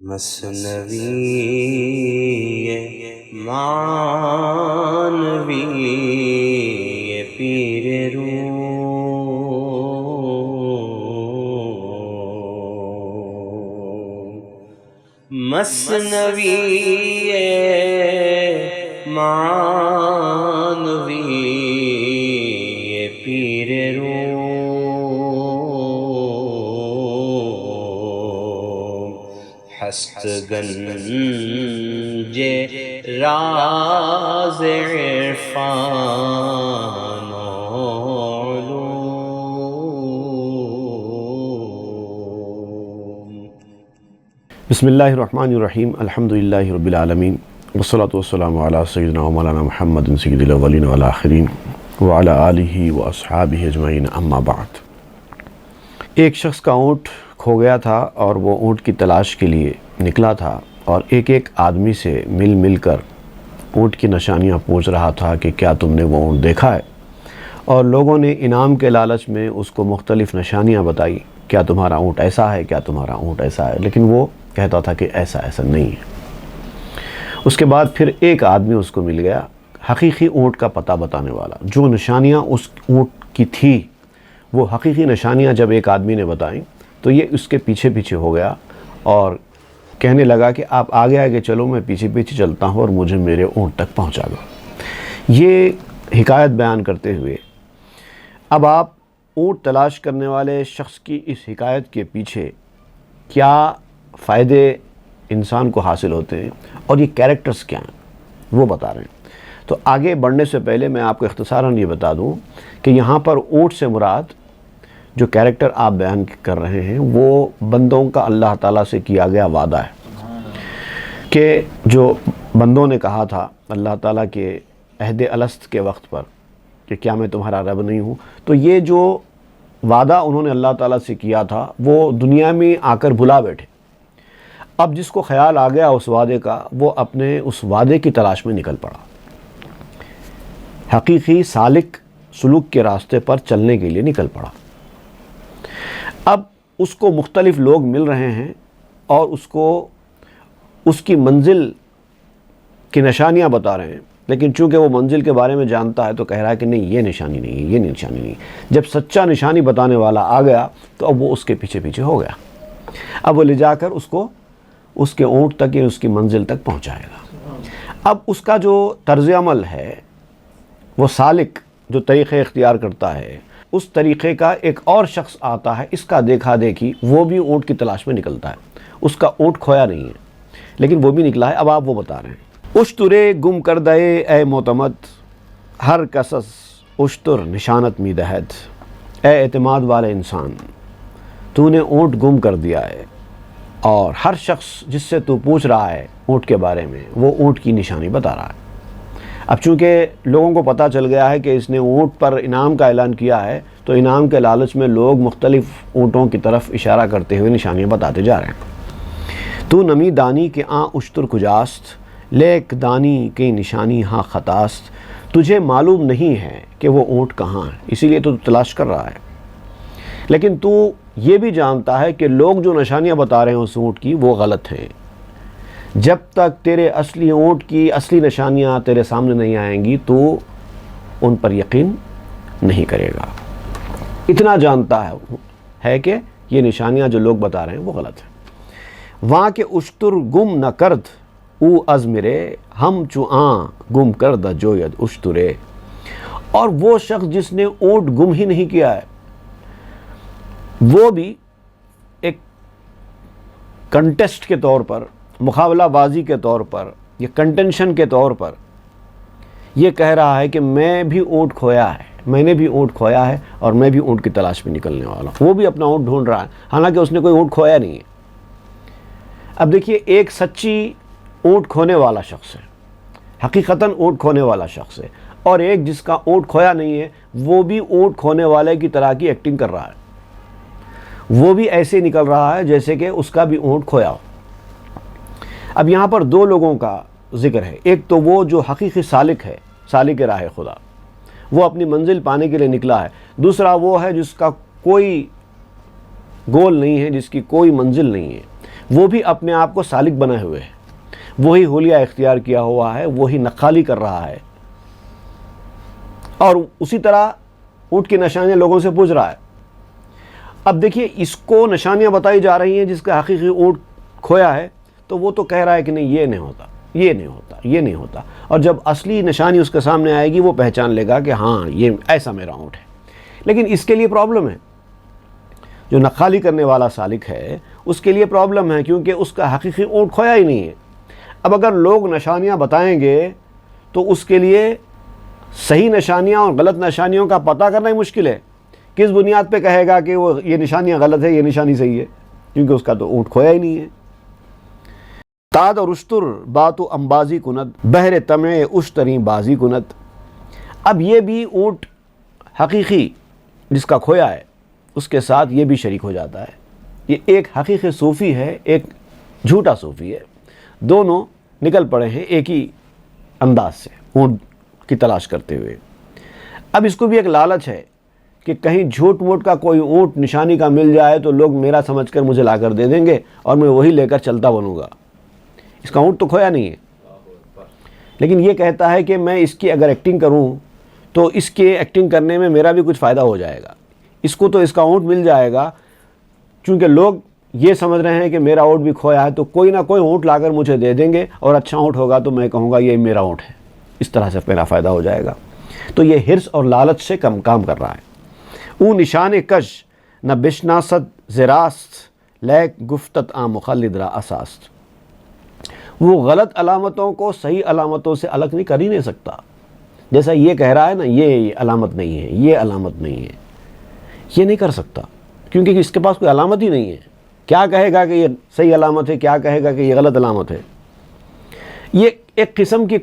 مثنوی معنوی پیر روم، مثنوی معنوی پیر روم، ہست گنج راز عرفان و علوم۔ بسم اللہ الرحمن الرحیم، الحمدللہ رب العالمین، والصلاة والسلام علی سیدنا و مولانا محمد سید الاولین والآخرین وعلی آلہ و اصحابہ اجمعین، اما بعد۔ ایک شخص کا اونٹ کھو گیا تھا اور وہ اونٹ کی تلاش کے لیے نکلا تھا اور ایک ایک آدمی سے مل مل کر اونٹ کی نشانیاں پوچھ رہا تھا کہ کیا تم نے وہ اونٹ دیکھا ہے، اور لوگوں نے انعام کے لالچ میں اس کو مختلف نشانیاں بتائی، کیا تمہارا اونٹ ایسا ہے، کیا تمہارا اونٹ ایسا ہے، لیکن وہ کہتا تھا کہ ایسا نہیں ہے۔ اس کے بعد پھر ایک آدمی اس کو مل گیا، حقیقی اونٹ کا پتہ بتانے والا، جو نشانیاں اس اونٹ کی تھی وہ حقیقی نشانیاں جب ایک آدمی نے بتائیں تو یہ اس کے پیچھے پیچھے ہو گیا اور کہنے لگا کہ آپ آگے آگے چلو، میں پیچھے پیچھے چلتا ہوں اور مجھے میرے اونٹ تک پہنچا دو۔ یہ حکایت بیان کرتے ہوئے اب آپ اونٹ تلاش کرنے والے شخص کی اس حکایت کے پیچھے کیا فائدے انسان کو حاصل ہوتے ہیں اور یہ کیریکٹرز کیا ہیں وہ بتا رہے ہیں۔ تو آگے بڑھنے سے پہلے میں آپ کو اختصاراً یہ بتا دوں کہ یہاں پر اونٹ سے مراد جو کیریکٹر آپ بیان کر رہے ہیں وہ بندوں کا اللہ تعالیٰ سے کیا گیا وعدہ ہے کہ جو بندوں نے کہا تھا اللہ تعالیٰ کے عہد الست کے وقت پر کہ کیا میں تمہارا رب نہیں ہوں، تو یہ جو وعدہ انہوں نے اللہ تعالیٰ سے کیا تھا وہ دنیا میں آ کر بھلا بیٹھے۔ اب جس کو خیال آ گیا اس وعدے کا، وہ اپنے اس وعدے کی تلاش میں نکل پڑا، حقیقی سالک سلوک کے راستے پر چلنے کے لیے نکل پڑا۔ اب اس کو مختلف لوگ مل رہے ہیں اور اس کو اس کی منزل کی نشانیاں بتا رہے ہیں، لیکن چونکہ وہ منزل کے بارے میں جانتا ہے تو کہہ رہا ہے کہ نہیں، یہ نشانی نہیں ہے، یہ نشانی نہیں ہے۔ جب سچا نشانی بتانے والا آ گیا تو اب وہ اس کے پیچھے پیچھے ہو گیا، اب وہ لے جا کر اس کو اس کے اونٹ تک یا اس کی منزل تک پہنچائے گا۔ اب اس کا جو طرز عمل ہے، وہ سالک جو طریقے اختیار کرتا ہے، اس طریقے کا ایک اور شخص آتا ہے، اس کا دیکھا دیکھی وہ بھی اونٹ کی تلاش میں نکلتا ہے، اس کا اونٹ کھویا نہیں ہے لیکن وہ بھی نکلا ہے۔ اب آپ وہ بتا رہے ہیں، اشترے گم کردے اے معتمد، ہر کسس اشتر نشانت می دہد، اے اعتماد والے انسان تو نے اونٹ گم کر دیا ہے، اور ہر شخص جس سے تو پوچھ رہا ہے اونٹ کے بارے میں وہ اونٹ کی نشانی بتا رہا ہے۔ اب چونکہ لوگوں کو پتہ چل گیا ہے کہ اس نے اونٹ پر انعام کا اعلان کیا ہے تو انعام کے لالچ میں لوگ مختلف اونٹوں کی طرف اشارہ کرتے ہوئے نشانیاں بتاتے جا رہے ہیں۔ تو نمی دانی کے آن اشتر کجاست، لیک دانی کی نشانی ہاں خطاست، تجھے معلوم نہیں ہے کہ وہ اونٹ کہاں ہے، اسی لیے تو تلاش کر رہا ہے، لیکن تو یہ بھی جانتا ہے کہ لوگ جو نشانیاں بتا رہے ہیں اس اونٹ کی وہ غلط ہیں۔ جب تک تیرے اصلی اونٹ کی اصلی نشانیاں تیرے سامنے نہیں آئیں گی تو ان پر یقین نہیں کرے گا۔ اتنا جانتا ہے کہ یہ نشانیاں جو لوگ بتا رہے ہیں وہ غلط ہیں۔ وہاں کے اشتر گم نہ کرد او از مرے، ہم چو آن گم کردہ جوید اشترے، اور وہ شخص جس نے اونٹ گم ہی نہیں کیا ہے وہ بھی ایک کنٹیسٹ کے طور پر، مقابلہ بازی کے طور پر یا کنٹینشن کے طور پر یہ کہہ رہا ہے کہ میں بھی اونٹ کھویا ہے، میں نے بھی اونٹ کھویا ہے اور میں بھی اونٹ کی تلاش میں نکلنے والا ہوں۔ وہ بھی اپنا اونٹ ڈھونڈ رہا ہے حالانکہ اس نے کوئی اونٹ کھویا نہیں ہے۔ اب دیکھیے، ایک سچی اونٹ کھونے والا شخص ہے، حقیقتاً اونٹ کھونے والا شخص ہے، اور ایک جس کا اونٹ کھویا نہیں ہے وہ بھی اونٹ کھونے والے کی طرح کی ایکٹنگ کر رہا ہے، وہ بھی ایسے نکل رہا ہے جیسے کہ اس کا بھی اونٹ کھویا ہو۔ اب یہاں پر دو لوگوں کا ذکر ہے، ایک تو وہ جو حقیقی سالک ہے، سالک راہ خدا، وہ اپنی منزل پانے کے لیے نکلا ہے، دوسرا وہ ہے جس کا کوئی گول نہیں ہے، جس کی کوئی منزل نہیں ہے، وہ بھی اپنے آپ کو سالک بنائے ہوئے ہے، وہی حلیہ اختیار کیا ہوا ہے، وہی نقالی کر رہا ہے، اور اسی طرح اونٹ کی نشانیاں لوگوں سے پوچھ رہا ہے۔ اب دیکھیے اس کو نشانیاں بتائی جا رہی ہیں جس کا حقیقی اونٹ کھویا ہے، تو وہ تو کہہ رہا ہے کہ نہیں یہ نہیں ہوتا، یہ نہیں ہوتا، یہ نہیں ہوتا، اور جب اصلی نشانی اس کے سامنے آئے گی وہ پہچان لے گا کہ ہاں یہ ایسا میرا اونٹ ہے۔ لیکن اس کے لیے پرابلم ہے، جو نقالی کرنے والا سالک ہے اس کے لیے پرابلم ہے، کیونکہ اس کا حقیقی اونٹ کھویا ہی نہیں ہے۔ اب اگر لوگ نشانیاں بتائیں گے تو اس کے لیے صحیح نشانیاں اور غلط نشانیوں کا پتہ کرنا ہی مشکل ہے۔ کس بنیاد پہ کہے گا کہ وہ یہ نشانیاں غلط ہے، یہ نشانی صحیح ہے، کیونکہ اس کا تو اونٹ کھویا ہی نہیں ہے۔ تاد اور اشتر باتو امبازی کنت بہر طمع اشتری بازی کنت۔ اب یہ بھی اونٹ حقیقی جس کا کھویا ہے اس کے ساتھ یہ بھی شریک ہو جاتا ہے۔ یہ ایک حقیقی صوفی ہے، ایک جھوٹا صوفی ہے، دونوں نکل پڑے ہیں ایک ہی انداز سے اونٹ کی تلاش کرتے ہوئے۔ اب اس کو بھی ایک لالچ ہے کہ کہیں جھوٹ موٹ کا کوئی اونٹ نشانی کا مل جائے تو لوگ میرا سمجھ کر مجھے لا کر دے دیں گے اور میں وہی لے کر چلتا بنوں گا۔ اس کا اونٹ تو کھویا نہیں ہے، لیکن یہ کہتا ہے کہ میں اس کی اگر ایکٹنگ کروں تو اس کے ایکٹنگ کرنے میں میرا بھی کچھ فائدہ ہو جائے گا، اس کو تو اس کا اونٹ مل جائے گا، چونکہ لوگ یہ سمجھ رہے ہیں کہ میرا اونٹ بھی کھویا ہے تو کوئی نہ کوئی اونٹ لا کر مجھے دے دیں گے، اور اچھا اونٹ ہوگا تو میں کہوں گا یہ میرا اونٹ ہے، اس طرح سے میرا فائدہ ہو جائے گا۔ تو یہ حرص اور لالچ سے کام کر رہا ہے۔ او نشان کش نہ بشناست زراست لیک گفتت آ مخلد را اساست۔ وہ غلط علامتوں کو صحیح علامتوں سے الگ نہیں کر ہی نہیں سکتا، جیسا یہ کہہ رہا ہے نا یہ علامت نہیں ہے، یہ علامت نہیں ہے، یہ نہیں کر سکتا، کیونکہ اس کے پاس کوئی علامت ہی نہیں ہے۔ کیا کہے گا کہ یہ صحیح علامت ہے، کیا کہے گا کہ یہ غلط علامت ہے؟ یہ ایک قسم کی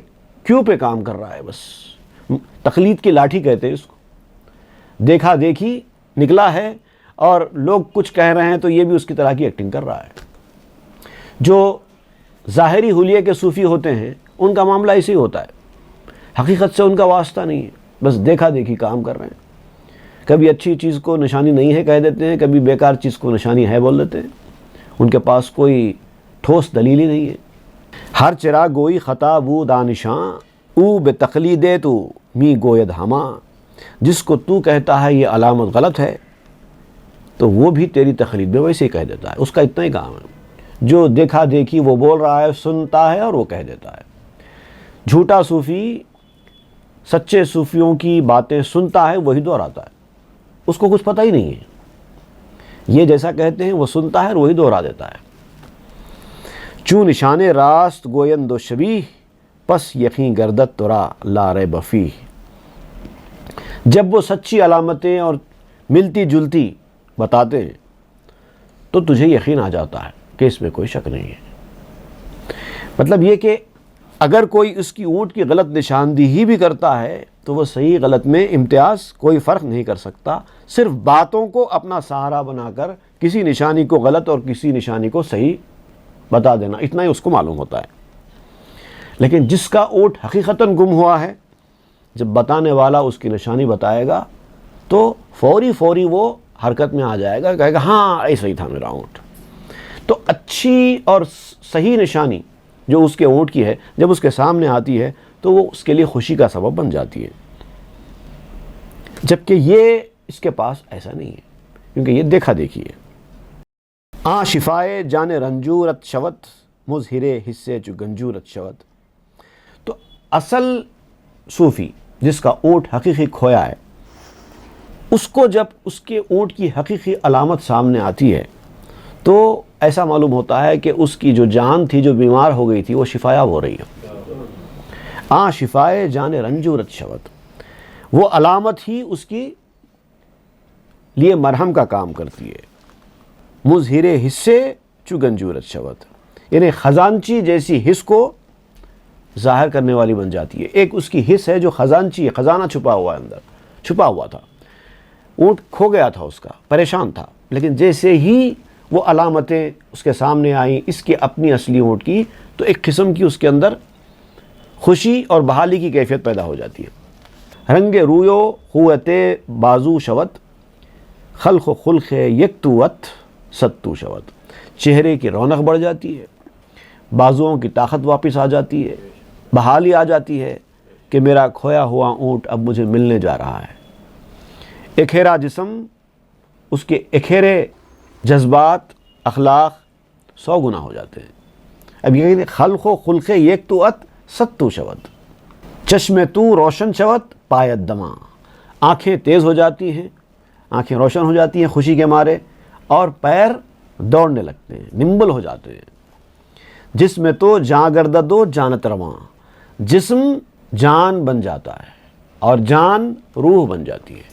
کیوں پہ کام کر رہا ہے، بس تقلید کی لاٹھی کہتے ہیں اس کو۔ دیکھا دیکھی نکلا ہے اور لوگ کچھ کہہ رہے ہیں تو یہ بھی اس کی طرح کی ایکٹنگ کر رہا ہے۔ جو ظاہری حلیے کے صوفی ہوتے ہیں ان کا معاملہ ایسے ہی ہوتا ہے، حقیقت سے ان کا واسطہ نہیں ہے، بس دیکھا دیکھی کام کر رہے ہیں۔ کبھی اچھی چیز کو نشانی نہیں ہے کہہ دیتے ہیں، کبھی بیکار چیز کو نشانی ہے بول دیتے ہیں، ان کے پاس کوئی ٹھوس دلیل ہی نہیں ہے۔ ہر چراغ گوئی خطا وہ دانشاں او بے تقلید تو می گوید ہما۔ جس کو تو کہتا ہے یہ علامت غلط ہے تو وہ بھی تیری تقلید میں ویسے ہی کہہ دیتا ہے، اس کا اتنا ہی کام ہے۔ جو دیکھا دیکھی وہ بول رہا ہے، سنتا ہے اور وہ کہہ دیتا ہے۔ جھوٹا صوفی سچے صوفیوں کی باتیں سنتا ہے، وہی دہراتا ہے، اس کو کچھ پتہ ہی نہیں ہے، یہ جیسا کہتے ہیں وہ سنتا ہے اور وہی دہرا دیتا ہے۔ چون نشان راست گویند و شبیہ پس یقین گردت ترا لا ریب فیہ۔ جب وہ سچی علامتیں اور ملتی جلتی بتاتے ہیں تو تجھے یقین آ جاتا ہے کہ اس میں کوئی شک نہیں ہے۔ مطلب یہ کہ اگر کوئی اس کی اونٹ کی غلط نشاندہی بھی کرتا ہے تو وہ صحیح غلط میں امتیاز کوئی فرق نہیں کر سکتا، صرف باتوں کو اپنا سہارا بنا کر کسی نشانی کو غلط اور کسی نشانی کو صحیح بتا دینا، اتنا ہی اس کو معلوم ہوتا ہے۔ لیکن جس کا اونٹ حقیقتاً گم ہوا ہے، جب بتانے والا اس کی نشانی بتائے گا تو فوری وہ حرکت میں آ جائے گا، کہے گا ہاں ایسا ہی تھا میرا اونٹ۔ تو اچھی اور صحیح نشانی جو اس کے اونٹ کی ہے جب اس کے سامنے آتی ہے تو وہ اس کے لیے خوشی کا سبب بن جاتی ہے، جبکہ یہ اس کے پاس ایسا نہیں ہے، کیونکہ یہ دیکھا دیکھی ہے۔ آ شفائے جان رنجورت شوت مظہرے حصے چو گنجورت شوت۔ تو اصل صوفی جس کا اونٹ حقیقی کھویا ہے، اس کو جب اس کے اونٹ کی حقیقی علامت سامنے آتی ہے تو ایسا معلوم ہوتا ہے کہ اس کی جو جان تھی، جو بیمار ہو گئی تھی، وہ شفایاب ہو رہی ہے۔ آ شفائے جان رنجورت شوت، وہ علامت ہی اس کی لیے مرہم کا کام کرتی ہے۔ مظہر حصے چو گنجورت شوت، یعنی خزانچی جیسی حص کو ظاہر کرنے والی بن جاتی ہے۔ ایک اس کی حص ہے جو خزانچی ہے، خزانہ چھپا ہوا ہے، اندر چھپا ہوا تھا، اونٹ کھو گیا تھا، اس کا پریشان تھا، لیکن جیسے ہی وہ علامتیں اس کے سامنے آئیں اس کی اپنی اصلی اونٹ کی، تو ایک قسم کی اس کے اندر خوشی اور بحالی کی کیفیت پیدا ہو جاتی ہے۔ رنگ رویو قوت بازو شوت خلق و خلق یکتوت ستو شوت۔ چہرے کی رونق بڑھ جاتی ہے، بازوؤں کی طاقت واپس آ جاتی ہے، بحالی آ جاتی ہے کہ میرا کھویا ہوا اونٹ اب مجھے ملنے جا رہا ہے۔ اکھیرا جسم، اس کے اکھیرے جذبات، اخلاق 100 گنا ہو جاتے ہیں۔ اب یہ کہ خلق و خلق یک تو ات ست تو شود، چشم تو روشن شود پایت دماں، آنکھیں تیز ہو جاتی ہیں، آنکھیں روشن ہو جاتی ہیں خوشی کے مارے، اور پیر دوڑنے لگتے ہیں، نمبل ہو جاتے ہیں۔ جسم تو جاں گردد و جانت رواں، جسم جان بن جاتا ہے اور جان روح بن جاتی ہے۔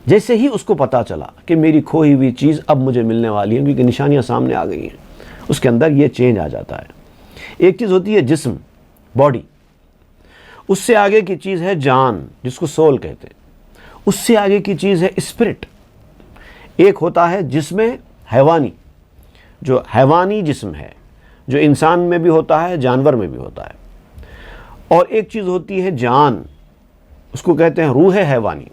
جیسے ہی اس کو پتا چلا کہ میری کھوئی ہوئی چیز اب مجھے ملنے والی ہے، کیونکہ نشانیاں سامنے آ گئی ہیں، اس کے اندر یہ چینج آ جاتا ہے۔ ایک چیز ہوتی ہے جسم، باڈی، اس سے آگے کی چیز ہے جان، جس کو سول کہتے ہیں، اس سے آگے کی چیز ہے اسپرٹ۔ ایک ہوتا ہے جسم حیوانی، جو حیوانی جسم ہے، جو انسان میں بھی ہوتا ہے، جانور میں بھی ہوتا ہے، اور ایک چیز ہوتی ہے جان، اس کو کہتے ہیں روح حیوانی،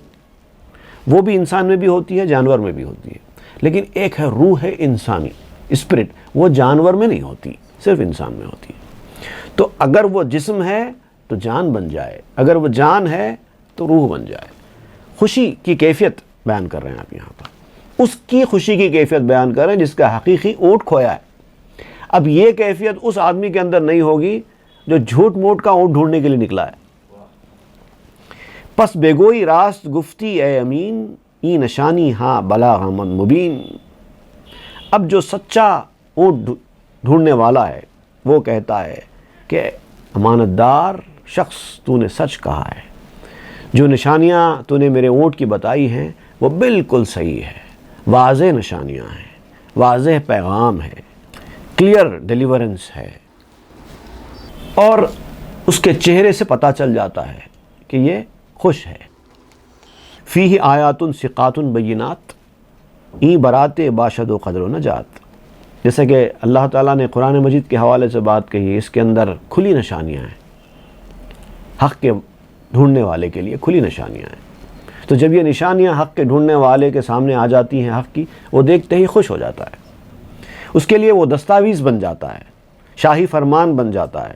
وہ بھی انسان میں بھی ہوتی ہے، جانور میں بھی ہوتی ہے، لیکن ایک ہے روح انسانی، اسپرٹ، وہ جانور میں نہیں ہوتی، صرف انسان میں ہوتی ہے۔ تو اگر وہ جسم ہے تو جان بن جائے، اگر وہ جان ہے تو روح بن جائے۔ خوشی کی کیفیت بیان کر رہے ہیں آپ یہاں پر، اس کی خوشی کی کیفیت بیان کر رہے ہیں جس کا حقیقی اونٹ کھویا ہے۔ اب یہ کیفیت اس آدمی کے اندر نہیں ہوگی جو جھوٹ موٹ کا اونٹ ڈھونڈنے کے لیے نکلا ہے۔ پس بگوئی راست گفتی اے امین، ای نشانی ہاں بلاغ من مبین۔ اب جو سچا اونٹ ڈھونڈنے والا ہے وہ کہتا ہے کہ امانت دار شخص، تو نے سچ کہا ہے، جو نشانیاں تو نے میرے اونٹ کی بتائی ہیں وہ بالکل صحیح ہے، واضح نشانیاں ہیں، واضح پیغام ہے، کلیئر ڈیلیورنس ہے، اور اس کے چہرے سے پتہ چل جاتا ہے کہ یہ خوش ہے۔ فیہ آیات ثقات بینات، ای برات باشد و قدر و نجات۔ جیسا کہ اللہ تعالیٰ نے قرآن مجید کے حوالے سے بات کہی ہے، اس کے اندر کھلی نشانیاں ہیں، حق کے ڈھونڈنے والے کے لیے کھلی نشانیاں ہیں۔ تو جب یہ نشانیاں حق کے ڈھونڈنے والے کے سامنے آ جاتی ہیں حق کی، وہ دیکھتے ہی خوش ہو جاتا ہے، اس کے لیے وہ دستاویز بن جاتا ہے، شاہی فرمان بن جاتا ہے،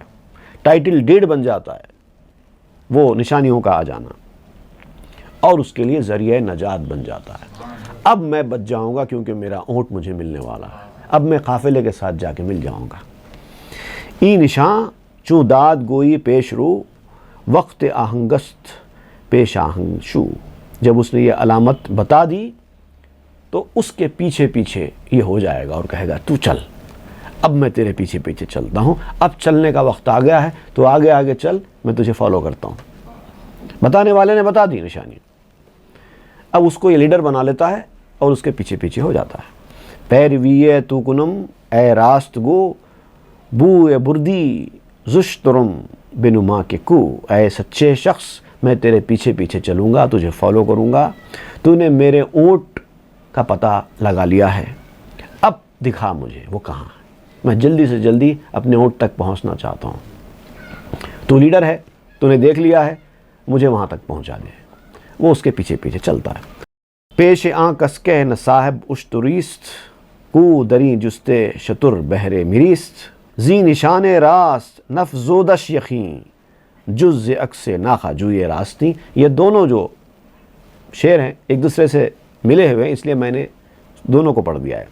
ٹائٹل ڈیڈ بن جاتا ہے وہ نشانیوں کا آ جانا، اور اس کے لیے ذریعہ نجات بن جاتا ہے۔ اب میں بچ جاؤں گا کیونکہ میرا اونٹ مجھے ملنے والا ہے، اب میں قافلے کے ساتھ جا کے مل جاؤں گا۔ ای نشاں چوں داد گوئی پیش رو، وقت آہنگست پیش آہنگ شو۔ جب اس نے یہ علامت بتا دی تو اس کے پیچھے پیچھے یہ ہو جائے گا اور کہے گا تو چل، اب میں تیرے پیچھے پیچھے چلتا ہوں، اب چلنے کا وقت آ گیا ہے، تو آگے آگے چل، میں تجھے فالو کرتا ہوں۔ بتانے والے نے بتا دی نشانی، اب اس کو یہ لیڈر بنا لیتا ہے اور اس کے پیچھے پیچھے ہو جاتا ہے۔ پیرویے تو کنم اے راست گو، بو اے بردی زشترم بنما کے کو۔ اے سچے شخص، میں تیرے پیچھے پیچھے چلوں گا، تجھے فالو کروں گا، تو نے میرے اونٹ کا پتہ لگا لیا ہے، اب دکھا مجھے وہ کہاں ہے، میں جلدی سے جلدی اپنے اونٹ تک پہنچنا چاہتا ہوں۔ تو لیڈر ہے، تو نے دیکھ لیا ہے، مجھے وہاں تک پہنچا دے۔ وہ اس کے پیچھے پیچھے چلتا ہے۔ پیش آن کسکہ نہ صاحب اشتریست، کو دری جستے شتر بہرے میریست۔ زی نشان راست نف زودش یقین، جز عکس ناخا جوئے راستی۔ یہ دونوں جو شعر ہیں ایک دوسرے سے ملے ہوئے ہیں، اس لیے میں نے دونوں کو پڑھ دیا ہے۔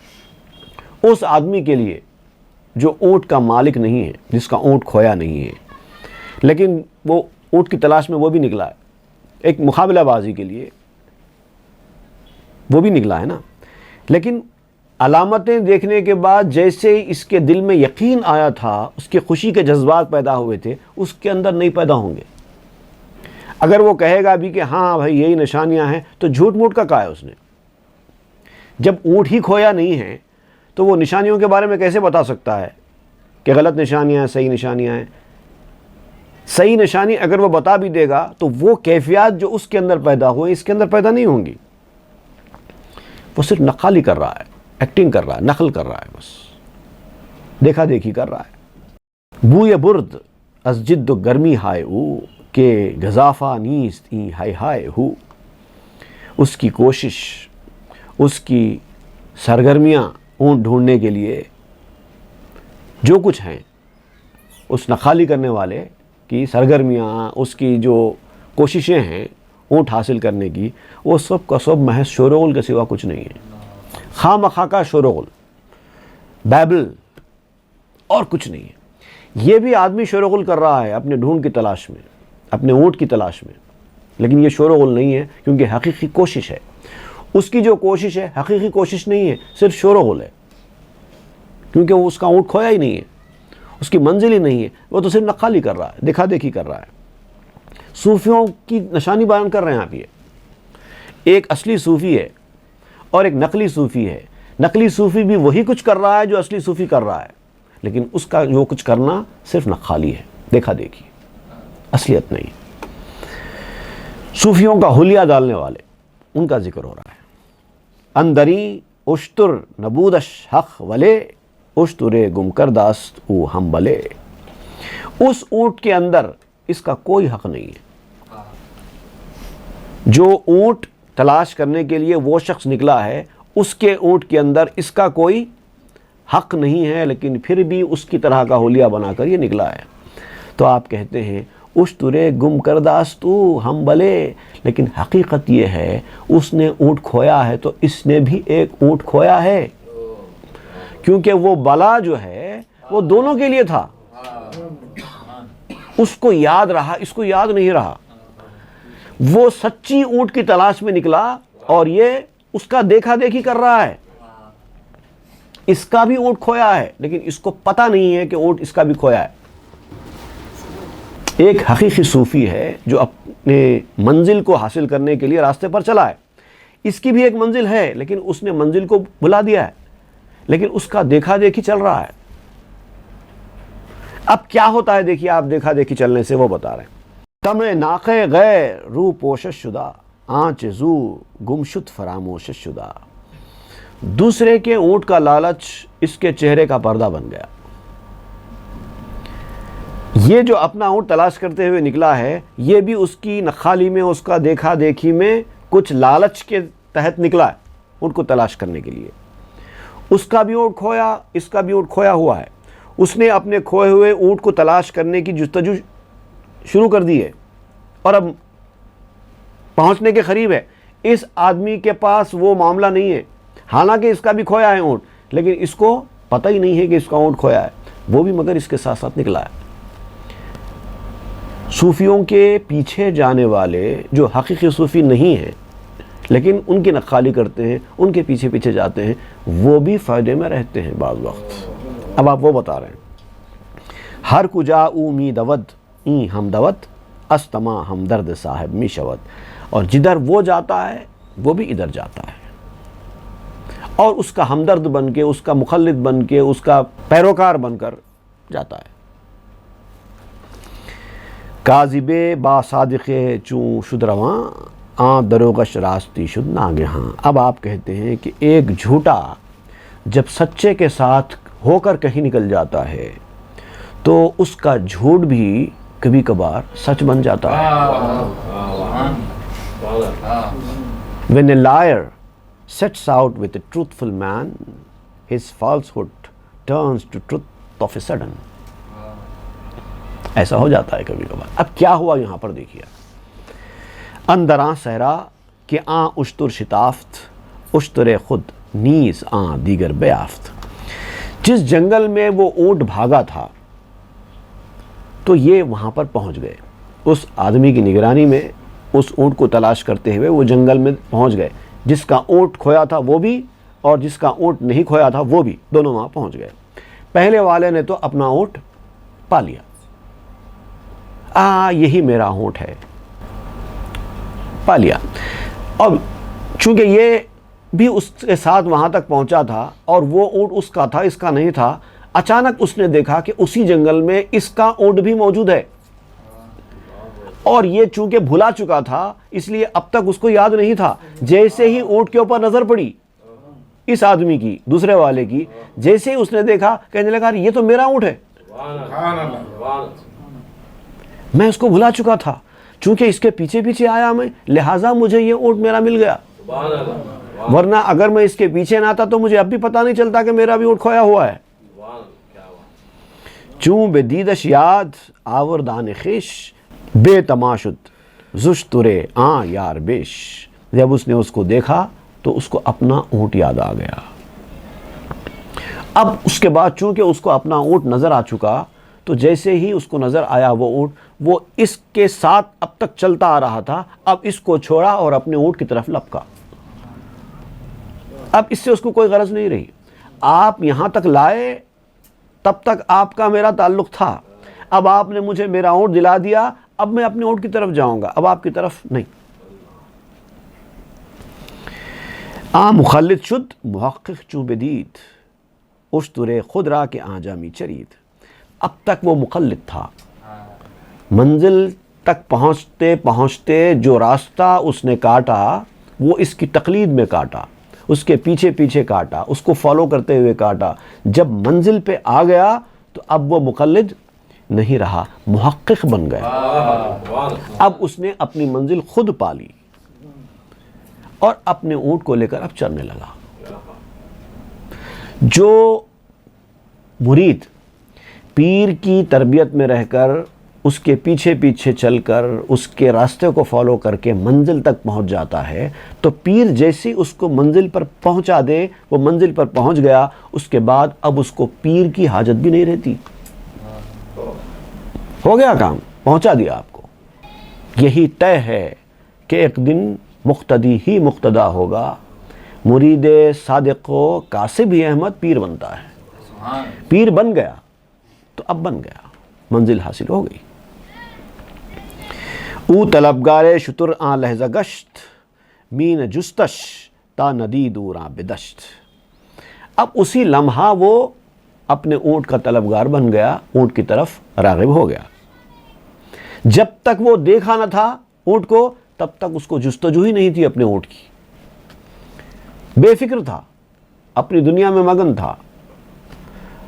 اس آدمی کے لیے جو اونٹ کا مالک نہیں ہے، جس کا اونٹ کھویا نہیں ہے، لیکن وہ اونٹ کی تلاش میں وہ بھی نکلا ہے، ایک مقابلہ بازی کے لیے وہ بھی نکلا ہے نا، لیکن علامتیں دیکھنے کے بعد جیسے اس کے دل میں یقین آیا تھا، اس کے خوشی کے جذبات پیدا ہوئے تھے، اس کے اندر نہیں پیدا ہوں گے۔ اگر وہ کہے گا بھی کہ ہاں بھائی یہی نشانیاں ہیں، تو جھوٹ موٹ کا کہا ہے اس نے۔ جب اونٹ ہی کھویا نہیں ہے تو وہ نشانیوں کے بارے میں کیسے بتا سکتا ہے کہ غلط نشانیاں ہیں، صحیح نشانیاں ہیں؟ صحیح نشانی اگر وہ بتا بھی دے گا تو وہ کیفیات جو اس کے اندر پیدا ہوئے اس کے اندر پیدا نہیں ہوں گی۔ وہ صرف نقالی کر رہا ہے، ایکٹنگ کر رہا ہے، نقل کر رہا ہے، بس دیکھا دیکھی کر رہا ہے۔ بوئے برد از جد و گرمی ہائے او، کہ گزافہ نیست ای ہائے ہائے ہو۔ اس کی کوشش، اس کی سرگرمیاں، اونٹ ڈھونڈنے کے لیے جو کچھ ہیں، اس نخالی کرنے والے کی سرگرمیاں، اس کی جو کوششیں ہیں اونٹ حاصل کرنے کی، وہ سب کا سب محض شورغل کے سوا کچھ نہیں ہے، خواہ مخواہ کا شورغل، بیبل اور کچھ نہیں ہے۔ یہ بھی آدمی شورغل کر رہا ہے اپنے ڈھونڈ کی تلاش میں، اپنے اونٹ کی تلاش میں، لیکن یہ شورغل نہیں ہے، کیونکہ حقیقی کوشش ہے۔ اس کی جو کوشش ہے حقیقی کوشش نہیں ہے، صرف شورغل ہے، کیونکہ وہ اس کا اونٹ کھویا ہی نہیں ہے، اس کی منزل ہی نہیں ہے، وہ تو صرف نقالی کر رہا ہے، دکھا دیکھی کر رہا ہے۔ صوفیوں کی نشانی بیان کر رہے ہیں آپ، یہ ایک اصلی صوفی ہے اور ایک نقلی صوفی ہے۔ نقلی صوفی بھی وہی کچھ کر رہا ہے جو اصلی صوفی کر رہا ہے، لیکن اس کا جو کچھ کرنا صرف نقالی ہے، دیکھا دیکھی، اصلیت نہیں۔ صوفیوں کا حلیہ ڈالنے والے، ان کا ذکر ہو رہا ہے۔ اندری اشتر نبودش حق ولے، اشترے گم کرداست او ہم بلے۔ اس اونٹ کے اندر اس کا کوئی حق نہیں ہے۔ جو اونٹ تلاش کرنے کے لیے وہ شخص نکلا ہے، اس کے اونٹ کے اندر اس کا کوئی حق نہیں ہے، لیکن پھر بھی اس کی طرح کا حلیہ بنا کر یہ نکلا ہے۔ تو آپ کہتے ہیں اشترے گم کرداستو ہم بلے، لیکن حقیقت یہ ہے اس نے اونٹ کھویا ہے تو اس نے بھی ایک اونٹ کھویا ہے، کیونکہ وہ بلا جو ہے وہ دونوں کے لیے تھا۔ اس کو یاد رہا، اس کو یاد نہیں رہا۔ وہ سچی اونٹ کی تلاش میں نکلا اور یہ اس کا دیکھا دیکھی کر رہا ہے۔ اس کا بھی اونٹ کھویا ہے، لیکن اس کو پتہ نہیں ہے کہ اونٹ اس کا بھی کھویا ہے۔ ایک حقیقی صوفی ہے جو اپنے منزل کو حاصل کرنے کے لیے راستے پر چلا ہے، اس کی بھی ایک منزل ہے، لیکن اس نے منزل کو بھلا دیا ہے، لیکن اس کا دیکھا دیکھی چل رہا ہے۔ اب کیا ہوتا ہے دیکھیے، آپ دیکھا دیکھی چلنے سے وہ بتا رہے ہیں۔ تمہیں ناقے غیر رو پوشش شدہ، آنچ زو گمشد فراموش شدہ۔ دوسرے کے اونٹ کا لالچ اس کے چہرے کا پردہ بن گیا۔ یہ جو اپنا اونٹ تلاش کرتے ہوئے نکلا ہے، یہ بھی اس کی نخالی میں، اس کا دیکھا دیکھی میں کچھ لالچ کے تحت نکلا ہے اونٹ کو تلاش کرنے کے لیے۔ اس کا بھی اونٹ کھویا، اس کا بھی اونٹ کھویا ہوا ہے۔ اس نے اپنے کھوئے ہوئے اونٹ کو تلاش کرنے کی جستجو شروع کر دی ہے اور اب پہنچنے کے قریب ہے۔ اس آدمی کے پاس وہ معاملہ نہیں ہے، حالانکہ اس کا بھی کھویا ہے اونٹ، لیکن اس کو پتہ ہی نہیں ہے کہ اس کا اونٹ کھویا ہے، وہ بھی مگر اس کے ساتھ ساتھ نکلا ہے۔ صوفیوں کے پیچھے جانے والے جو حقیقی صوفی نہیں ہیں لیکن ان کی نقالی کرتے ہیں، ان کے پیچھے پیچھے جاتے ہیں، وہ بھی فائدے میں رہتے ہیں بعض وقت۔ اب آپ وہ بتا رہے ہیں، ہر کجا او می دود این ہم دوت، استما ہم درد صاحب می شود۔ اور جدھر وہ جاتا ہے وہ بھی ادھر جاتا ہے، اور اس کا ہمدرد بن کے، اس کا مخلد بن کے، اس کا پیروکار بن کر جاتا ہے۔ کاذب با صادق چوں شد رواں، آن دروغش راستی شد ناگہاں۔ اب آپ کہتے ہیں کہ ایک جھوٹا جب سچے کے ساتھ ہو کر کہیں نکل جاتا ہے تو اس کا جھوٹ بھی کبھی کبھار سچ بن جاتا ہے۔ When a liar sets out with a truthful man, his falsehood turns to truth of a sudden۔ ایسا ہو جاتا ہے کبھی کبھار۔ اب کیا ہوا یہاں پر دیکھیے، اندراں صحرا کہ آں اشتر شتافت، اشتر خود نیز آں دیگر بیافت۔ جس جنگل میں وہ اونٹ بھاگا تھا تو یہ وہاں پر پہنچ گئے، اس آدمی کی نگرانی میں اس اونٹ کو تلاش کرتے ہوئے وہ جنگل میں پہنچ گئے۔ جس کا اونٹ کھویا تھا وہ بھی، اور جس کا اونٹ نہیں کھویا تھا وہ بھی، دونوں وہاں پہنچ گئے۔ پہلے والے نے تو اپنا اونٹ پا لیا، یہی میرا اونٹ ہے، پا لیا۔ اب چونکہ یہ بھی اس کے ساتھ وہاں تک پہنچا تھا اور وہ اونٹ اس کا تھا، اس کا نہیں تھا، اچانک اس نے دیکھا کہ اسی جنگل میں اس کا اونٹ بھی موجود ہے، اور یہ چونکہ بھلا چکا تھا اس لیے اب تک اس کو یاد نہیں تھا۔ جیسے ہی اونٹ کے اوپر نظر پڑی اس آدمی کی، دوسرے والے کی، جیسے ہی اس نے دیکھا، کہنے لگا یہ تو میرا اونٹ ہے، میں اس کو بھلا چکا تھا، چونکہ اس کے پیچھے پیچھے آیا میں، لہٰذا مجھے یہ اونٹ میرا مل گیا۔ ورنہ اگر میں اس کے پیچھے نہ آتا تو مجھے اب بھی پتہ نہیں چلتا کہ میرا بھی اونٹ کھویا ہوا ہے. چون بے دیدش یاد آوردان خیش بے تماشد زشترے آں یار بیش. جب اس نے اس کو دیکھا تو اس کو اپنا اونٹ یاد آ گیا. اب اس کے بعد چونکہ اس کو اپنا اونٹ نظر آ چکا تو جیسے ہی اس کو نظر آیا وہ اونٹ، وہ اس کے ساتھ اب تک چلتا آ رہا تھا، اب اس کو چھوڑا اور اپنے اونٹ کی طرف لپکا. اب اس سے اس کو کوئی غرض نہیں رہی. آپ یہاں تک لائے تب تک آپ کا میرا تعلق تھا، اب آپ نے مجھے میرا اونٹ دلا دیا، اب میں اپنے اونٹ کی طرف جاؤں گا، اب آپ کی طرف نہیں. مخلد شد محقق چوں بدید اشترے خود را کے آنجامی چرید. اب تک وہ مقلد تھا، منزل تک پہنچتے پہنچتے جو راستہ اس نے کاٹا وہ اس کی تقلید میں کاٹا، اس کے پیچھے پیچھے کاٹا، اس کو فالو کرتے ہوئے کاٹا. جب منزل پہ آ گیا تو اب وہ مقلد نہیں رہا، محقق بن گیا. اب اس نے اپنی منزل خود پا لی اور اپنے اونٹ کو لے کر اب چلنے لگا. جو مرید پیر کی تربیت میں رہ کر اس کے پیچھے پیچھے چل کر اس کے راستے کو فالو کر کے منزل تک پہنچ جاتا ہے تو پیر جیسی اس کو منزل پر پہنچا دے، وہ منزل پر پہنچ گیا، اس کے بعد اب اس کو پیر کی حاجت بھی نہیں رہتی. ہو گیا کام، پہنچا دیا آپ کو. یہی طے ہے کہ ایک دن مقتدی ہی مقتدا ہوگا. مرید صادق و کاسب ہی احمد پیر بنتا ہے. پیر بن گیا تو اب بن گیا، منزل حاصل ہو گئی. او طلبگار شتر آن لہزہ گشت مین جستش تا ندی دور آن بدشت. اب اسی لمحہ وہ اپنے اونٹ کا طلبگار بن گیا، اونٹ کی طرف راغب ہو گیا. جب تک وہ دیکھا نہ تھا اونٹ کو تب تک اس کو جستجو ہی نہیں تھی اپنے اونٹ کی. بے فکر تھا، اپنی دنیا میں مگن تھا.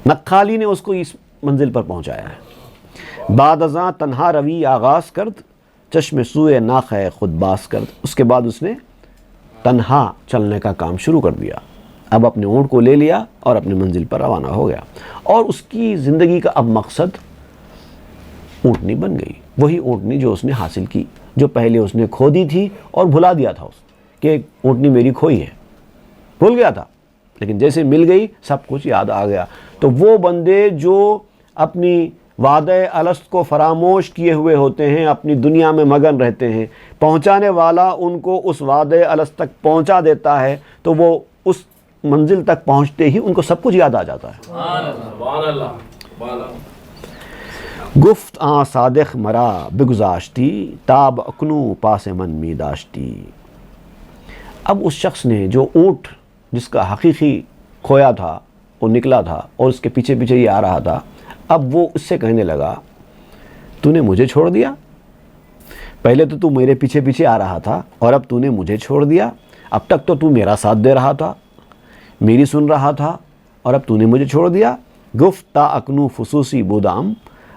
نقالی نے اس کو اس منزل پر پہنچایا ہے. بعد ازاں تنہا روی آغاز کرد چشم سوئے ناخے خود باس کرد. اس کے بعد اس نے تنہا چلنے کا کام شروع کر دیا. اب اپنے اونٹ کو لے لیا اور اپنی منزل پر روانہ ہو گیا. اور اس کی زندگی کا اب مقصد اونٹنی بن گئی، وہی اونٹنی جو اس نے حاصل کی، جو پہلے اس نے کھو دی تھی اور بھلا دیا تھا اس کہ اونٹنی میری کھوئی ہے. بھول گیا تھا، لیکن جیسے مل گئی سب کچھ یاد آ گیا. تو وہ بندے جو اپنی وعدہ الست کو فراموش کیے ہوئے ہوتے ہیں، اپنی دنیا میں مگن رہتے ہیں، پہنچانے والا ان کو اس وعدہ الست تک پہنچا دیتا ہے تو وہ اس منزل تک پہنچتے ہی ان کو سب کچھ یاد آ جاتا ہے. سبحان اللہ، سبحان اللہ. گفت آن صادق مرا بگذاشتی تاب اکنو پاس من می داشتی. اب اس شخص نے جو اونٹ جس کا حقیقی کھویا تھا وہ نکلا تھا اور اس کے پیچھے پیچھے یہ آ رہا تھا، اب وہ اس سے کہنے لگا تو نے مجھے چھوڑ دیا. پہلے تو میرے پیچھے پیچھے آ رہا تھا اور اب تو نے مجھے چھوڑ دیا. اب تک تو میرا ساتھ دے رہا تھا، میری سن رہا تھا، اور اب تو نے مجھے چھوڑ دیا. گفت تا اکنو فسوسی بودام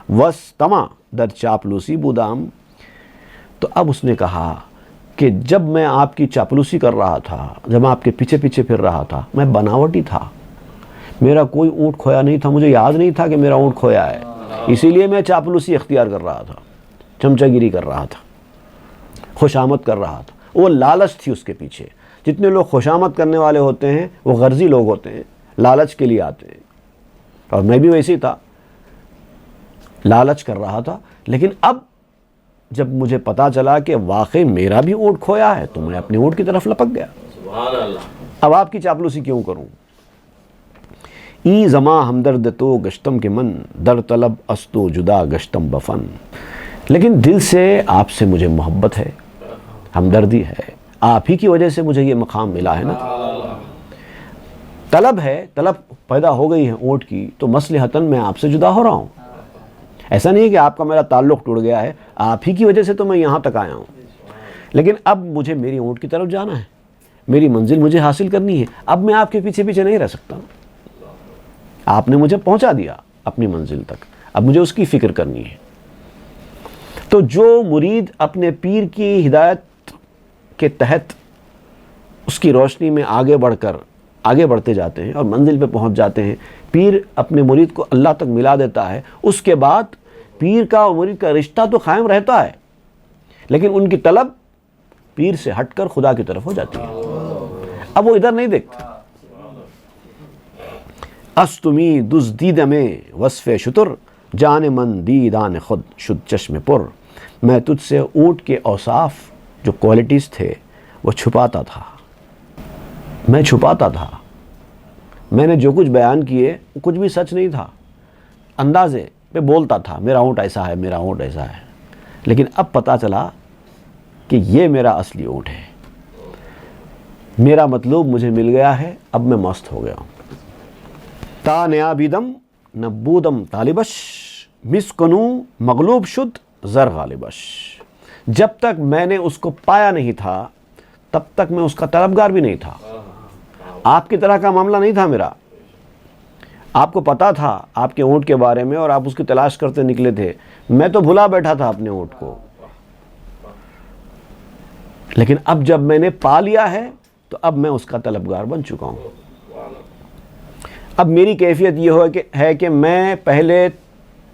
وس تما در چاپلوسی بودام. تو اب اس نے کہا کہ جب میں آپ کی چاپلوسی کر رہا تھا، جب میں آپ کے پیچھے پیچھے پھر رہا تھا، میں بناوٹی تھا، میرا کوئی اونٹ کھویا نہیں تھا، مجھے یاد نہیں تھا کہ میرا اونٹ کھویا ہے، اسی لیے میں چاپلوسی اختیار کر رہا تھا، چمچہ گیری کر رہا تھا، خوشامد کر رہا تھا. وہ لالچ تھی اس کے پیچھے. جتنے لوگ خوشامد کرنے والے ہوتے ہیں وہ غرضی لوگ ہوتے ہیں، لالچ کے لیے آتے ہیں. اور میں بھی ویسے ہی تھا، لالچ کر رہا تھا. لیکن اب جب مجھے پتا چلا کہ واقعی میرا بھی اونٹ کھویا ہے تو میں اپنے اونٹ کی طرف لپک گیا. سبحان اللہ. اب آپ کی چاپلوسی کیوں کروں؟ ای زماں ہمدرد تو گشتم کے من در طلب استو جدا گشتم بفن. لیکن دل سے آپ سے مجھے محبت ہے، ہمدردی ہے، آپ ہی کی وجہ سے مجھے یہ مقام ملا ہے نا. طلب ہے، طلب پیدا ہو گئی ہے اونٹ کی تو مصلحتاً میں آپ سے جدا ہو رہا ہوں. ایسا نہیں ہے کہ آپ کا میرا تعلق ٹوٹ گیا ہے، آپ ہی کی وجہ سے تو میں یہاں تک آیا ہوں. لیکن اب مجھے میری اونٹ کی طرف جانا ہے، میری منزل مجھے حاصل کرنی ہے. اب میں آپ کے پیچھے پیچھے نہیں رہ سکتا. آپ نے مجھے پہنچا دیا اپنی منزل تک، اب مجھے اس کی فکر کرنی ہے. تو جو مرید اپنے پیر کی ہدایت کے تحت اس کی روشنی میں آگے بڑھتے جاتے ہیں اور منزل پہ پہنچ جاتے ہیں. پیر اپنے مرید کو اللہ تک ملا دیتا ہے. اس کے بعد پیر کا اور مرید کا رشتہ تو قائم رہتا ہے، لیکن ان کی طلب پیر سے ہٹ کر خدا کی طرف ہو جاتی ہے. اب وہ ادھر نہیں دیکھتا. استمی دزدید میں وصف شتر، جان من دیدان خود شد چشم پر. میں تجھ سے اونٹ کے اوصاف جو کوالٹیز تھے وہ چھپاتا تھا. میں چھپاتا تھا. میں نے جو کچھ بیان کیے کچھ بھی سچ نہیں تھا. اندازے پہ بولتا تھا میرا اونٹ ایسا ہے، میرا اونٹ ایسا ہے. لیکن اب پتہ چلا کہ یہ میرا اصلی اونٹ ہے. میرا مطلوب مجھے مل گیا ہے، اب میں مست ہو گیا ہوں. تا نیابیدم نبودم طالبش، مسکنو مغلوب شد زر غالبش. جب تک میں نے اس کو پایا نہیں تھا تب تک میں اس کا طلبگار بھی نہیں تھا. آپ کی طرح کا معاملہ نہیں تھا میرا. آپ کو پتا تھا آپ کے اونٹ کے بارے میں اور آپ اس کی تلاش کرتے نکلے تھے. میں تو بھلا بیٹھا تھا اپنے اونٹ کو. لیکن اب جب میں نے پا لیا ہے تو اب میں اس کا طلبگار بن چکا ہوں. اب میری کیفیت یہ ہے کہ میں پہلے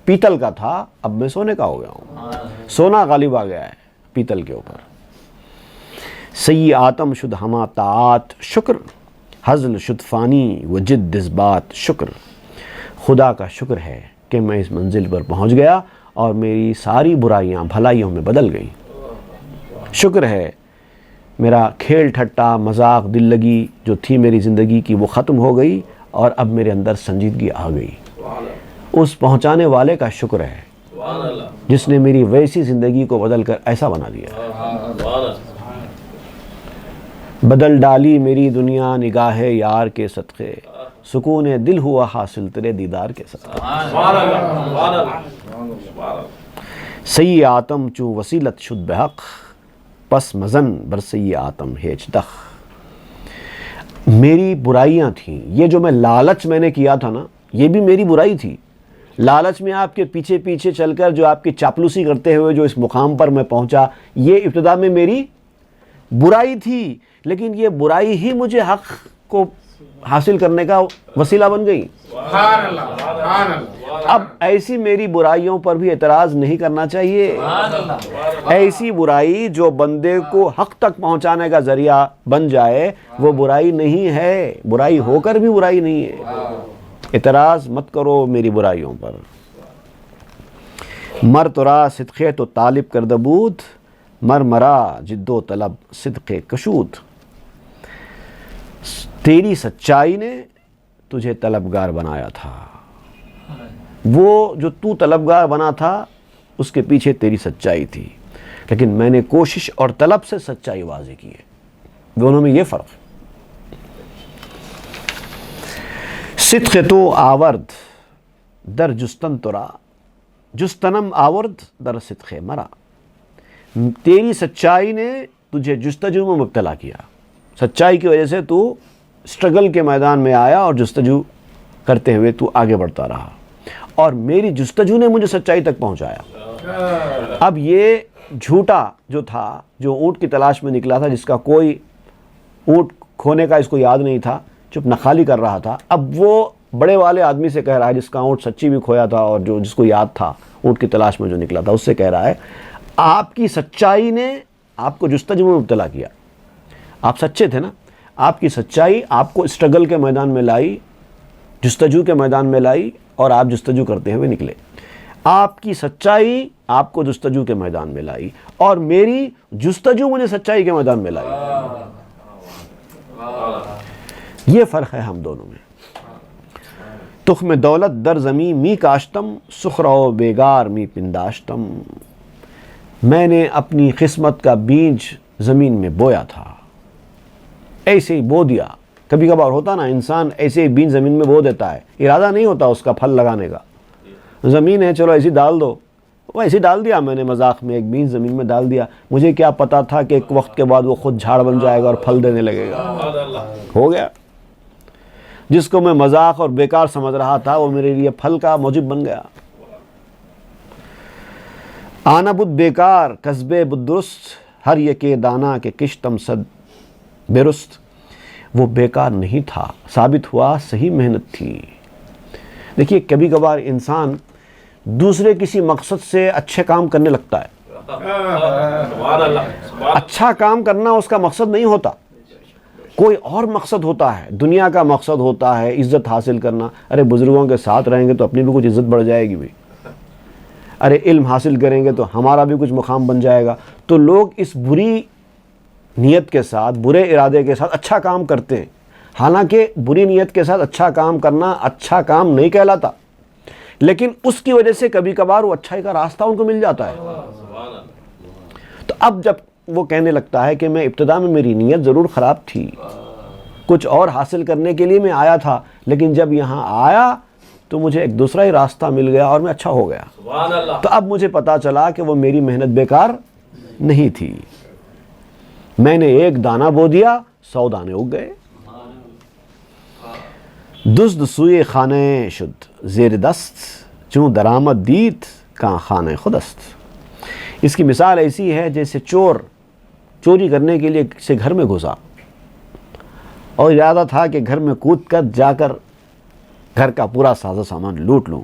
پیتل کا تھا، اب میں سونے کا ہو گیا ہوں. سونا غالب آ گیا ہے پیتل کے اوپر. سی آتم شد ہما طاعات شکر، حزل شد فانی و جد اثبات شکر. خدا کا شکر ہے کہ میں اس منزل پر پہنچ گیا اور میری ساری برائیاں بھلائیوں میں بدل گئیں. شکر ہے میرا کھیل ٹھٹا مذاق دل لگی جو تھی میری زندگی کی وہ ختم ہو گئی اور اب میرے اندر سنجیدگی آ گئی. اس پہنچانے والے کا شکر ہے جس نے میری ویسی زندگی کو بدل کر ایسا بنا دیا. بدل ڈالی میری دنیا نگاہ یار کے صدقے، سکون دل ہوا حاصل تیرے دیدار کے صدقے. سی آتم چو وسیلت شد بحق، پس مزن بر سی آتم ہیچ دخ. میری برائیاں تھیں. یہ جو لالچ میں نے کیا تھا نا، یہ بھی میری برائی تھی. لالچ میں آپ کے پیچھے پیچھے چل کر جو آپ کی چاپلوسی کرتے ہوئے جو اس مقام پر میں پہنچا، یہ ابتدا میں میری برائی تھی. لیکن یہ برائی ہی مجھے حق کو حاصل کرنے کا وسیلہ بن گئی. اب ایسی میری برائیوں پر بھی اعتراض نہیں کرنا چاہیے. ایسی برائی جو بندے کو حق تک پہنچانے کا ذریعہ بن جائے وہ برائی نہیں ہے. برائی ہو کر بھی برائی نہیں ہے. اعتراض مت کرو میری برائیوں پر. مر ترا صدقے تو طالب کر دبود، مر مرا جد و طلب صدقے کشود. تیری سچائی نے تجھے طلبگار بنایا تھا. وہ جو تو طلبگار بنا تھا اس کے پیچھے تیری سچائی تھی، لیکن میں نے کوشش اور طلب سے سچائی واضح کی ہے. دونوں میں یہ فرق ہے. صدق تو آورد در جستن ترا، جستنم آورد در صدق مرا. تیری سچائی نے تجھے جستجو میں مبتلا کیا. سچائی کی وجہ سے تو اسٹرگل کے میدان میں آیا اور جستجو کرتے ہوئے تو آگے بڑھتا رہا، اور میری جستجو نے مجھے سچائی تک پہنچایا. اب یہ جھوٹا جو تھا، جو اونٹ کی تلاش میں نکلا تھا، جس کا کوئی اونٹ کھونے کا اس کو یاد نہیں تھا، چپ نخالی کر رہا تھا، اب وہ بڑے والے آدمی سے کہہ رہا ہے جس کا اونٹ سچی بھی کھویا تھا اور جس کو یاد تھا اونٹ کی تلاش میں جو نکلا تھا، اس سے کہہ رہا ہے آپ کی سچائی نے آپ کو جستجو میں مبتلا کیا. آپ سچے تھے نا، آپ کی سچائی آپ کو اسٹرگل کے میدان میں لائی، جستجو کے میدان میں لائی، اور آپ جستجو کرتے ہوئے نکلے. آپ کی سچائی آپ کو جستجو کے میدان میں لائی، اور میری جستجو مجھے سچائی کے میدان میں لائی. یہ فرق ہے ہم دونوں میں. تخم دولت در زمین می کاشتم، سخرو بیگار می پنداشتم. میں نے اپنی قسمت کا بیج زمین میں بویا تھا. ایسے ہی بو دیا. کبھی کبھار ہوتا نا، انسان ایسے ہی بیج زمین میں بو دیتا ہے، ارادہ نہیں ہوتا اس کا پھل لگانے کا. زمین ہے چلو ایسی ڈال دو، وہ ایسی ڈال دیا میں نے مذاق میں، ایک بیج زمین میں ڈال دیا. مجھے کیا پتا تھا کہ ایک وقت کے بعد وہ خود جھاڑ بن جائے گا اور پھل دینے لگے گا. ہو گیا. جس کو میں مذاق اور بیکار سمجھ رہا تھا وہ میرے لیے پھل کا موجب بن گیا. آنا بدھ بیکار قصبے بدھ درست، ہر یکے دانا کے کشتم صد برست. وہ بیکار نہیں تھا، ثابت ہوا صحیح محنت تھی۔ دیکھیے کبھی کبھار انسان دوسرے کسی مقصد سے اچھے کام کرنے لگتا ہے، سبحان اللہ، سبحان اچھا کام کرنا اس کا مقصد نہیں ہوتا، کوئی اور مقصد ہوتا ہے، دنیا کا مقصد ہوتا ہے، عزت حاصل کرنا۔ ارے بزرگوں کے ساتھ رہیں گے تو اپنی بھی کچھ عزت بڑھ جائے گی بھائی، ارے علم حاصل کریں گے تو ہمارا بھی کچھ مقام بن جائے گا۔ تو لوگ اس بری نیت کے ساتھ، برے ارادے کے ساتھ اچھا کام کرتے ہیں، حالانکہ بری نیت کے ساتھ اچھا کام کرنا اچھا کام نہیں کہلاتا، لیکن اس کی وجہ سے کبھی کبھار وہ اچھائی کا راستہ ان کو مل جاتا ہے۔ اللہ۔ تو اب جب وہ کہنے لگتا ہے کہ میں ابتدا میں میری نیت ضرور خراب تھی، کچھ اور حاصل کرنے کے لیے میں آیا تھا، لیکن جب یہاں آیا تو مجھے ایک دوسرا ہی راستہ مل گیا اور میں اچھا ہو گیا۔ سبحان اللہ۔ تو اب مجھے پتا چلا کہ وہ میری محنت بیکار نہیں تھی، میں نے ایک دانہ بو دیا 100 دانے اگ گئے۔ دزد سوئے خانے شد زیر دست، چوں درآمد دیت کہاں خانے خودست۔ اس کی مثال ایسی ہے جیسے چور چوری کرنے کے لیے کسی گھر میں گھسا اور ارادہ تھا کہ گھر میں کود کر جا کر گھر کا پورا ساز و سامان لوٹ لوں۔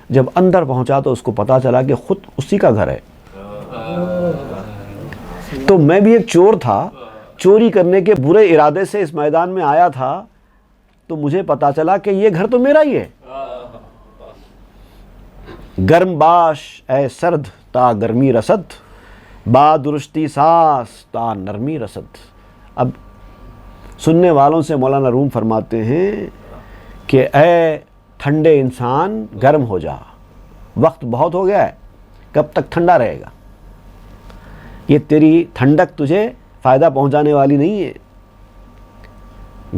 جب اندر پہنچا تو اس کو پتا چلا کہ خود اسی کا گھر ہے۔ تو میں بھی ایک چور تھا، چوری کرنے کے برے ارادے سے اس میدان میں آیا تھا، تو مجھے پتا چلا کہ یہ گھر تو میرا ہی ہے۔ گرم باش اے سرد تا گرمی رسد، با درستی ساس تا نرمی رسد۔ اب سننے والوں سے مولانا روم فرماتے ہیں کہ اے ٹھنڈے انسان گرم ہو جا، وقت بہت ہو گیا ہے، کب تک ٹھنڈا رہے گا؟ یہ تیری ٹھنڈک تجھے فائدہ پہنچانے والی نہیں ہے۔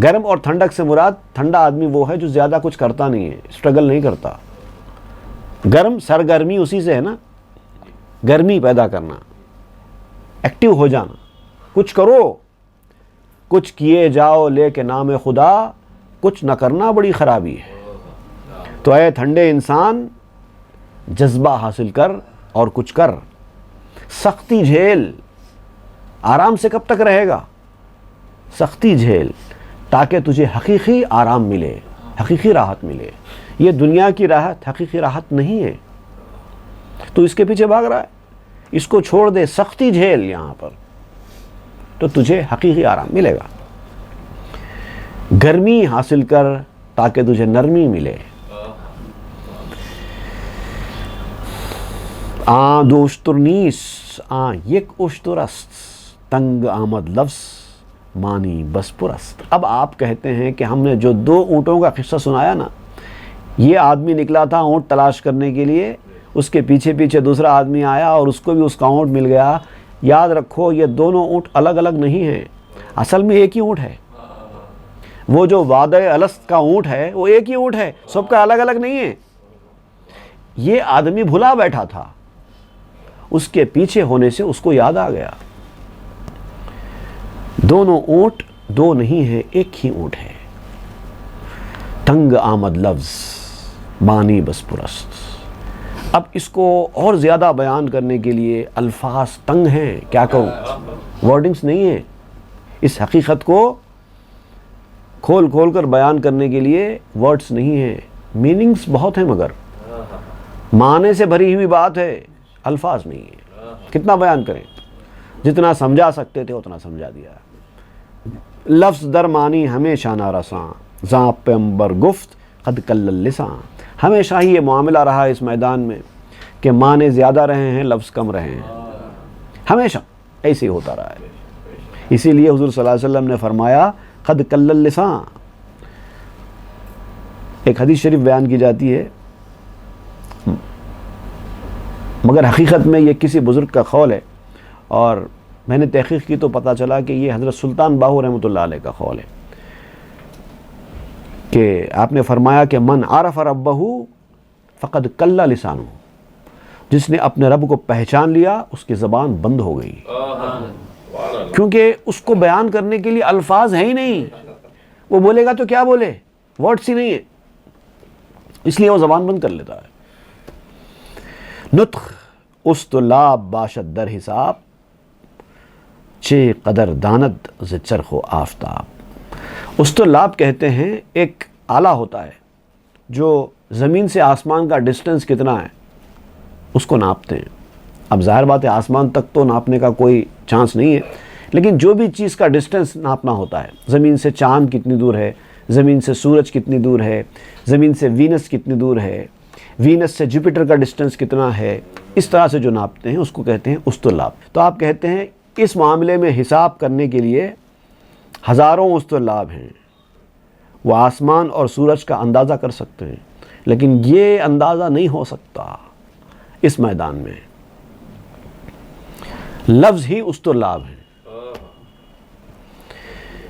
گرم اور ٹھنڈک سے مراد ٹھنڈا آدمی وہ ہے جو زیادہ کچھ کرتا نہیں ہے، اسٹرگل نہیں کرتا۔ گرم سرگرمی اسی سے ہے نا، گرمی پیدا کرنا، ایکٹیو ہو جانا، کچھ کرو، کچھ کیے جاؤ لے کے نام خدا، کچھ نہ کرنا بڑی خرابی ہے۔ تو اے ٹھنڈے انسان جذبہ حاصل کر اور کچھ کر، سختی جھیل، آرام سے کب تک رہے گا؟ سختی جھیل تاکہ تجھے حقیقی آرام ملے، حقیقی راحت ملے۔ یہ دنیا کی راحت حقیقی راحت نہیں ہے، تو اس کے پیچھے بھاگ رہا ہے، اس کو چھوڑ دے، سختی جھیل یہاں پر، تو تجھے حقیقی آرام ملے گا۔ گرمی حاصل کر تاکہ تجھے نرمی ملے۔ آن دو اشتر نیست آن یک اشتر است، تنگ آمد لفظ مانی بس پرست۔ اب آپ کہتے ہیں کہ ہم نے جو 2 اونٹوں کا قصہ سنایا نا، یہ آدمی نکلا تھا اونٹ تلاش کرنے کے لیے، اس کے پیچھے پیچھے دوسرا آدمی آیا اور اس کو بھی اس کا اونٹ مل گیا۔ یاد رکھو یہ دونوں اونٹ الگ الگ نہیں ہیں، اصل میں ایک ہی اونٹ ہے۔ وہ جو وادی الست کا اونٹ ہے وہ ایک ہی اونٹ ہے، سب کا الگ الگ نہیں ہے۔ یہ آدمی بھلا بیٹھا تھا، اس کے پیچھے ہونے سے اس کو یاد آ گیا۔ دونوں اونٹ 2 نہیں ہیں، ایک ہی اونٹ ہے۔ تنگ آمد لفظ مانی بس پرست۔ اب اس کو اور زیادہ بیان کرنے کے لیے الفاظ تنگ ہیں، کیا کہوں، ورڈنگز نہیں ہیں۔ اس حقیقت کو کھول کھول کر بیان کرنے کے لیے ورڈز نہیں ہیں، میننگز بہت ہیں، مگر معنی سے بھری ہوئی بات ہے، الفاظ نہیں ہیں۔ کتنا بیان کریں، جتنا سمجھا سکتے تھے اتنا سمجھا دیا۔ لفظ در معنی ہمیشہ نہ رساں، زاں پیغمبر گفت قد کل اللساں۔ ہمیشہ ہی یہ معاملہ رہا اس میدان میں کہ معنی زیادہ رہے ہیں، لفظ کم رہے ہیں، ہمیشہ ایسے ہی ہوتا رہا ہے۔ اسی لیے حضور صلی اللہ علیہ وسلم نے فرمایا قد کل اللساں۔ ایک حدیث شریف بیان کی جاتی ہے، مگر حقیقت میں یہ کسی بزرگ کا قول ہے، اور میں نے تحقیق کی تو پتہ چلا کہ یہ حضرت سلطان باہو رحمۃ اللہ علیہ کا قول ہے، کہ آپ نے فرمایا کہ من عرف ربہ فقد کل لسانہ، جس نے اپنے رب کو پہچان لیا اس کی زبان بند ہو گئی، کیونکہ اس کو بیان کرنے کے لیے الفاظ ہیں ہی نہیں۔ وہ بولے گا تو کیا بولے، ورڈز ہی نہیں ہے، اس لیے وہ زبان بند کر لیتا ہے۔ نطق استلاب باشد در حساب، چے قدر داند ز چرخ و آفتاب۔ استرلاب کہتے ہیں ایک آلہ ہوتا ہے جو زمین سے آسمان کا ڈسٹنس کتنا ہے اس کو ناپتے ہیں. اب ظاہر بات ہے آسمان تک تو ناپنے کا کوئی چانس نہیں ہے، لیکن جو بھی چیز کا ڈسٹنس ناپنا ہوتا ہے، زمین سے چاند کتنی دور ہے، زمین سے سورج کتنی دور ہے، زمین سے وینس کتنی دور ہے، وینس سے جوپیٹر کا ڈسٹنس کتنا ہے، اس طرح سے جو ناپتے ہیں اس کو کہتے ہیں استرلاب. تو آپ کہتے ہیں اس معاملے میں حساب کرنے کے لیے ہزاروں استرلاب ہیں. وہ آسمان اور سورج کا اندازہ کر سکتے ہیں، لیکن یہ اندازہ نہیں ہو سکتا اس میدان میں. لفظ ہی استرلاب ہے.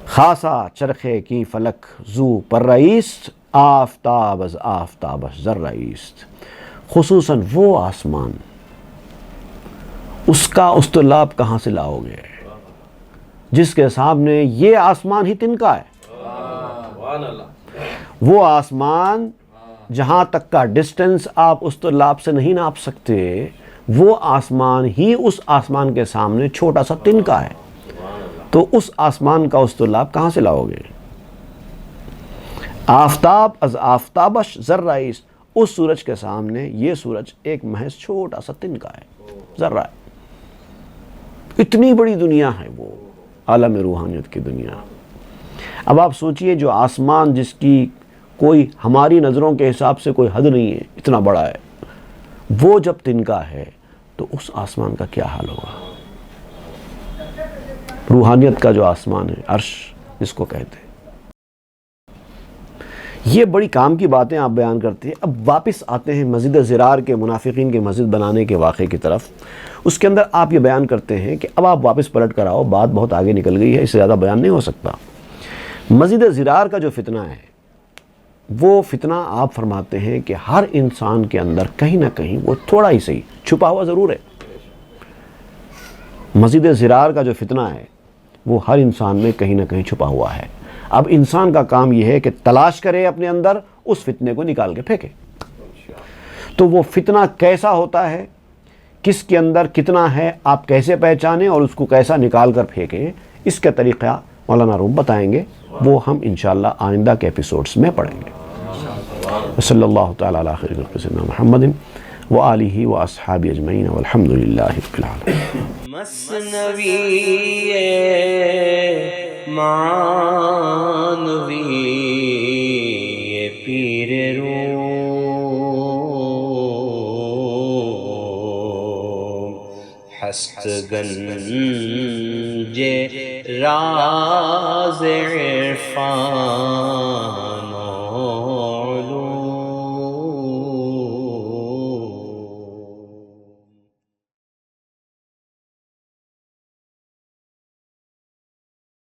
خاصا چرخے کی فلک زو پر رئیست، آفتاب از آفتابش ذر رئیست. خصوصاً وہ آسمان، اس کا استرلاب کہاں سے لاؤ گے جس کے سامنے یہ آسمان ہی تنکا ہے. وہ آسمان جہاں تک کا ڈسٹنس آپ استرلاب سے نہیں ناپ سکتے، وہ آسمان ہی اس آسمان کے سامنے چھوٹا سا تنکا ہے. تو اس آسمان کا استرلاب کہاں سے لاؤ گے؟ آفتاب از آفتابش ذرہ، اس سورج کے سامنے یہ سورج ایک محض چھوٹا سا تنکا ہے، ذرہ ہے. اتنی بڑی دنیا ہے وہ عالم روحانیت کی دنیا. اب آپ سوچئے جو آسمان جس کی کوئی ہماری نظروں کے حساب سے کوئی حد نہیں ہے، اتنا بڑا ہے، وہ جب تنکا ہے تو اس آسمان کا کیا حال ہوگا؟ روحانیت کا جو آسمان ہے، عرش جس کو کہتے ہیں. یہ بڑی کام کی باتیں آپ بیان کرتے ہیں. اب واپس آتے ہیں مسجد زرار کے منافقین کے مسجد بنانے کے واقعے کی طرف. اس کے اندر آپ یہ بیان کرتے ہیں کہ اب آپ واپس پلٹ کر آؤ، بات بہت آگے نکل گئی ہے، اس سے زیادہ بیان نہیں ہو سکتا. مسجد زرار کا جو فتنہ ہے وہ فتنہ آپ فرماتے ہیں کہ ہر انسان کے اندر کہیں نہ کہیں وہ تھوڑا ہی صحیح چھپا ہوا ضرور ہے. مسجد زرار کا جو فتنہ ہے وہ ہر انسان میں کہیں نہ کہیں چھپا ہوا ہے. اب انسان کا کام یہ ہے کہ تلاش کرے اپنے اندر، اس فتنے کو نکال کے پھینکے. تو وہ فتنہ کیسا ہوتا ہے، کس کے اندر کتنا ہے، آپ کیسے پہچانیں اور اس کو کیسا نکال کر پھینکیں، اس کا طریقہ مولانا روم بتائیں گے. وہ ہم انشاءاللہ آئندہ کے ایپیسوڈز میں پڑھیں گے. صلی اللہ تعالی علی خیر خلق سیدنا محمد وآلہ واصحابہ اجمعین والحمد للہ رب العالمین. مثنوی معنوی پیر روم، ہست گنج راز عرفان